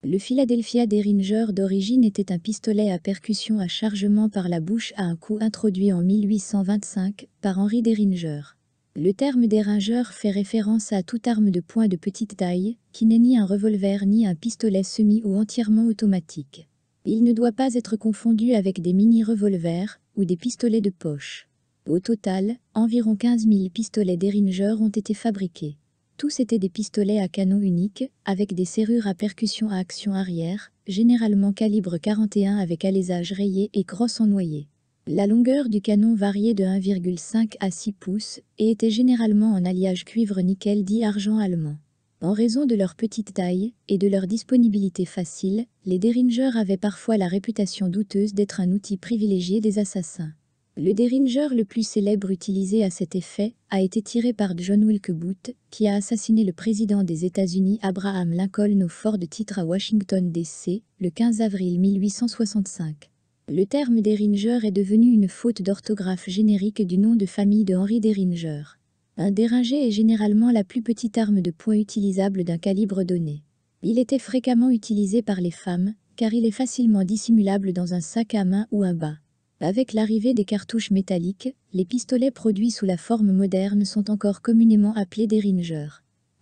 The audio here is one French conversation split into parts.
Le Philadelphia Derringer d'origine était un pistolet à percussion à chargement par la bouche à un coup introduit en 1825 par Henry Derringer. Le terme Derringer fait référence à toute arme de poing de petite taille, qui n'est ni un revolver ni un pistolet semi ou entièrement automatique. Il ne doit pas être confondu avec des mini-revolvers ou des pistolets de poche. Au total, environ 15 000 pistolets Derringer ont été fabriqués. Tous étaient des pistolets à canon unique, avec des serrures à percussion à action arrière, généralement calibre 41 avec alésage rayé et crosse en noyer. La longueur du canon variait de 1,5 à 6 pouces et était généralement en alliage cuivre-nickel dit argent allemand. En raison de leur petite taille et de leur disponibilité facile, les Derringer avaient parfois la réputation douteuse d'être un outil privilégié des assassins. Le Derringer le plus célèbre utilisé à cet effet a été tiré par John Wilkes Booth, qui a assassiné le président des États-Unis Abraham Lincoln au fort de Titre à Washington, D.C., le 15 avril 1865. Le terme Derringer est devenu une faute d'orthographe générique du nom de famille de Henry Derringer. Un Derringer est généralement la plus petite arme de poing utilisable d'un calibre donné. Il était fréquemment utilisé par les femmes, car il est facilement dissimulable dans un sac à main ou un bas. Avec l'arrivée des cartouches métalliques, les pistolets produits sous la forme moderne sont encore communément appelés Derringer.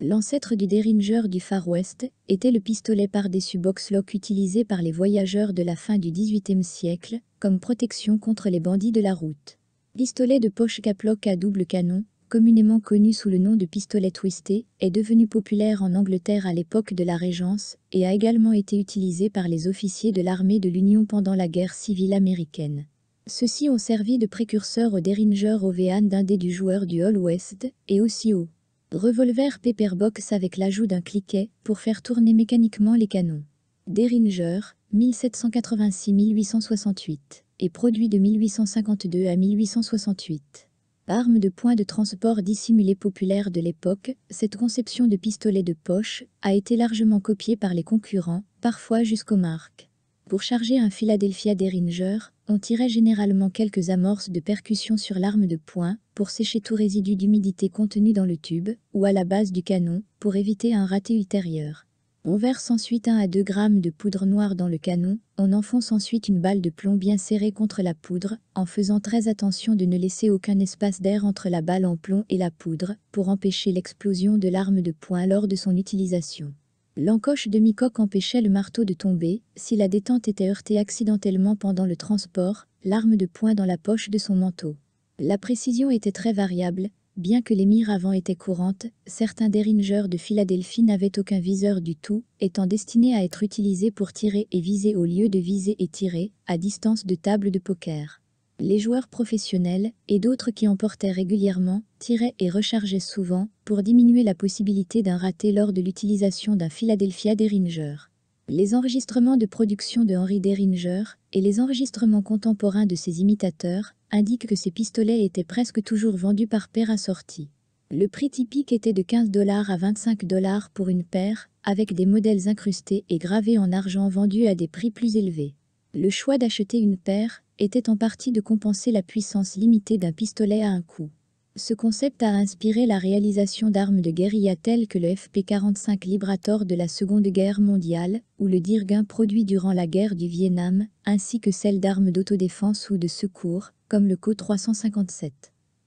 L'ancêtre du Derringer du Far West était le pistolet par-dessus box-lock utilisé par les voyageurs de la fin du XVIIIe siècle, comme protection contre les bandits de la route. Pistolet de poche caplock à double canon, communément connu sous le nom de pistolet twisté, est devenu populaire en Angleterre à l'époque de la Régence et a également été utilisé par les officiers de l'armée de l'Union pendant la guerre civile américaine. Ceux-ci ont servi de précurseur au Derringer OVN d'un dé du joueur du Old West et aussi au revolver Pepperbox avec l'ajout d'un cliquet pour faire tourner mécaniquement les canons. Derringer, 1786-1868, est produit de 1852 à 1868. Arme de poing de transport dissimulée populaire de l'époque, cette conception de pistolet de poche a été largement copiée par les concurrents, parfois jusqu'aux marques. Pour charger un Philadelphia Derringer, on tirait généralement quelques amorces de percussion sur l'arme de poing pour sécher tout résidu d'humidité contenu dans le tube ou à la base du canon pour éviter un raté ultérieur. On verse ensuite 1 à 2 grammes de poudre noire dans le canon, on enfonce ensuite une balle de plomb bien serrée contre la poudre, en faisant très attention de ne laisser aucun espace d'air entre la balle en plomb et la poudre, pour empêcher l'explosion de l'arme de poing lors de son utilisation. L'encoche demi-coque empêchait le marteau de tomber, si la détente était heurtée accidentellement pendant le transport, l'arme de poing dans la poche de son manteau. La précision était très variable, bien que les mires avant étaient courantes, certains Derringer de Philadelphie n'avaient aucun viseur du tout, étant destinés à être utilisés pour tirer et viser au lieu de viser et tirer, à distance de table de poker. Les joueurs professionnels, et d'autres qui en portaient régulièrement, tiraient et rechargeaient souvent, pour diminuer la possibilité d'un raté lors de l'utilisation d'un Philadelphia Derringer. Les enregistrements de production de Henry Derringer, et les enregistrements contemporains de ses imitateurs, indiquent que ces pistolets étaient presque toujours vendus par paire assortie. Le prix typique était de 15 $ à 25 $ pour une paire, avec des modèles incrustés et gravés en argent vendus à des prix plus élevés. Le choix d'acheter une paire était en partie de compenser la puissance limitée d'un pistolet à un coup. Ce concept a inspiré la réalisation d'armes de guérilla telles que le FP-45 Liberator de la Seconde Guerre mondiale, ou le Dirgun produit durant la guerre du Vietnam, ainsi que celles d'armes d'autodéfense ou de secours, comme le Co 357.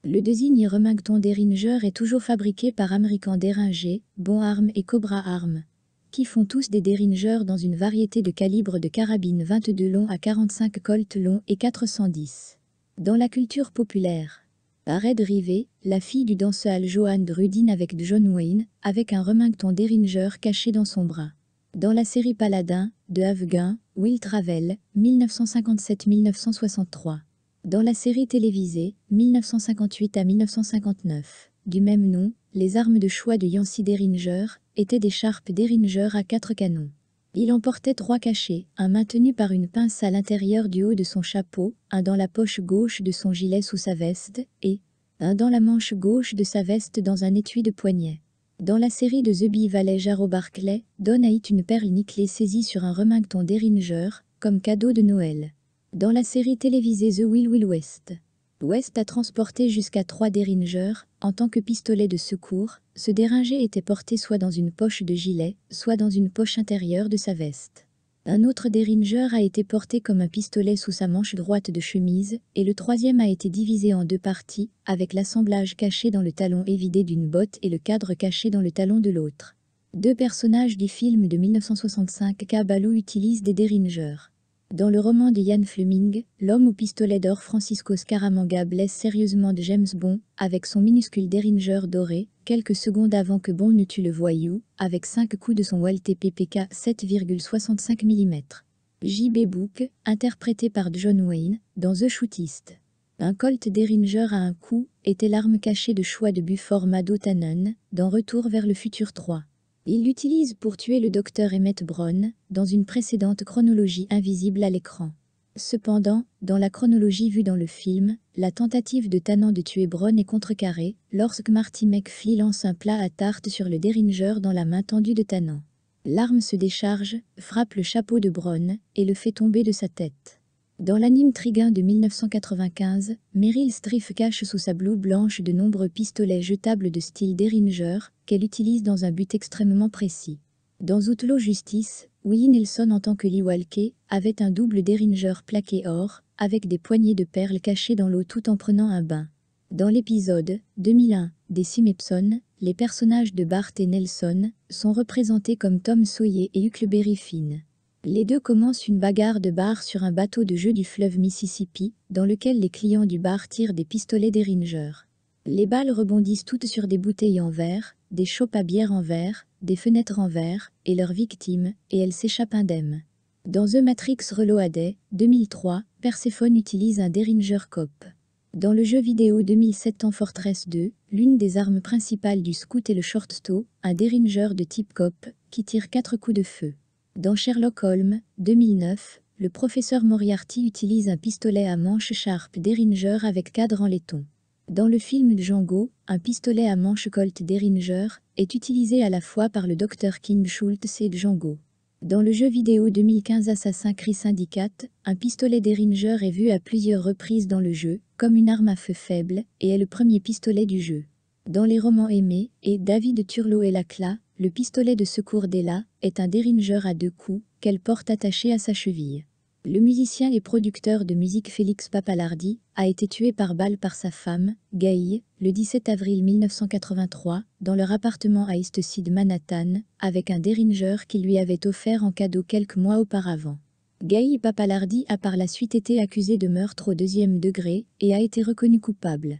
Le désigne Remington Derringer est toujours fabriqué par American Derringer, Bon Arms et Cobra Arms, qui font tous des Derringer dans une variété de calibres de carabine 22 long à 45 Colt long et 410. Dans la culture populaire, Red Rivet, la fille du danseur Joan Rudin avec John Wayne, avec un Remington Derringer caché dans son bras. Dans la série Paladin, de Avgun, Will Travel, 1957-1963. Dans la série télévisée, 1958 à 1959, du même nom, les armes de choix de Yancey Derringer étaient des Sharp Derringer à 4 canons. Il en portait 3 cachés, un maintenu par une pince à l'intérieur du haut de son chapeau, un dans la poche gauche de son gilet sous sa veste, et un dans la manche gauche de sa veste dans un étui de poignet. Dans la série de The Bee Valley Jarrow Barclay, Don a eu une perle nickelée saisie sur un Remington Derringer, comme cadeau de Noël. Dans la série télévisée The Wild Wild West, West a transporté jusqu'à 3 Derringer. En tant que pistolet de secours, ce Derringer était porté soit dans une poche de gilet, soit dans une poche intérieure de sa veste. Un autre Derringer a été porté comme un pistolet sous sa manche droite de chemise, et le troisième a été divisé en deux parties, avec l'assemblage caché dans le talon évidé d'une botte et le cadre caché dans le talon de l'autre. Deux personnages du film de 1965 Caballo utilisent des Derringer. Dans le roman de Ian Fleming, l'homme au pistolet d'or Francisco Scaramanga blesse sérieusement James Bond avec son minuscule Derringer doré, quelques secondes avant que Bond ne tue le voyou, avec 5 coups de son Walther PPK 7,65 mm. J.B. Book, interprété par John Wayne, dans The Shootist. Un Colt Derringer à un coup était l'arme cachée de choix de Buford Mado Tannen, dans Retour vers le futur 3. Il l'utilise pour tuer le docteur Emmett Brown, dans une précédente chronologie invisible à l'écran. Cependant, dans la chronologie vue dans le film, la tentative de Tannen de tuer Brown est contrecarrée, lorsque Marty McFly lance un plat à tarte sur le Derringer dans la main tendue de Tannen. L'arme se décharge, frappe le chapeau de Brown, et le fait tomber de sa tête. Dans l'anime Trigun de 1995, Meryl Streep cache sous sa blouse blanche de nombreux pistolets jetables de style Derringer, qu'elle utilise dans un but extrêmement précis. Dans Outlaw Justice, Willie Nelson en tant que Lee Walker avait un double Derringer plaqué or, avec des poignées de perles cachées dans l'eau tout en prenant un bain. Dans l'épisode 2001 des Simpsons, les personnages de Bart et Nelson sont représentés comme Tom Sawyer et Huckleberry Finn. Les deux commencent une bagarre de bar sur un bateau de jeu du fleuve Mississippi, dans lequel les clients du bar tirent des pistolets Derringer. Les balles rebondissent toutes sur des bouteilles en verre, des chopes à bière en verre, des fenêtres en verre, et leurs victimes, et elles s'échappent indemnes. Dans The Matrix Reloaded, 2003, Persephone utilise un Derringer Cop. Dans le jeu vidéo 2007 Team Fortress 2, l'une des armes principales du scout est le short-stow, un Derringer de type Cop, qui tire 4 coups de feu. Dans Sherlock Holmes, 2009, le professeur Moriarty utilise un pistolet à manche Sharp Derringer avec cadre en laiton. Dans le film Django, un pistolet à manche Colt Derringer est utilisé à la fois par le Dr King Schultz et Django. Dans le jeu vidéo 2015 Assassin's Creed Syndicate, un pistolet Derringer est vu à plusieurs reprises dans le jeu, comme une arme à feu faible, et est le premier pistolet du jeu. Dans les romans Aimé et David Turlot et Lacla, le pistolet de secours d'Ella est un Derringer à 2 coups qu'elle porte attaché à sa cheville. Le musicien et producteur de musique Félix Pappalardi a été tué par balle par sa femme, Gail, le 17 avril 1983, dans leur appartement à East Side Manhattan, avec un Derringer qu'il lui avait offert en cadeau quelques mois auparavant. Gail Pappalardi a par la suite été accusé de meurtre au 2e degré et a été reconnu coupable.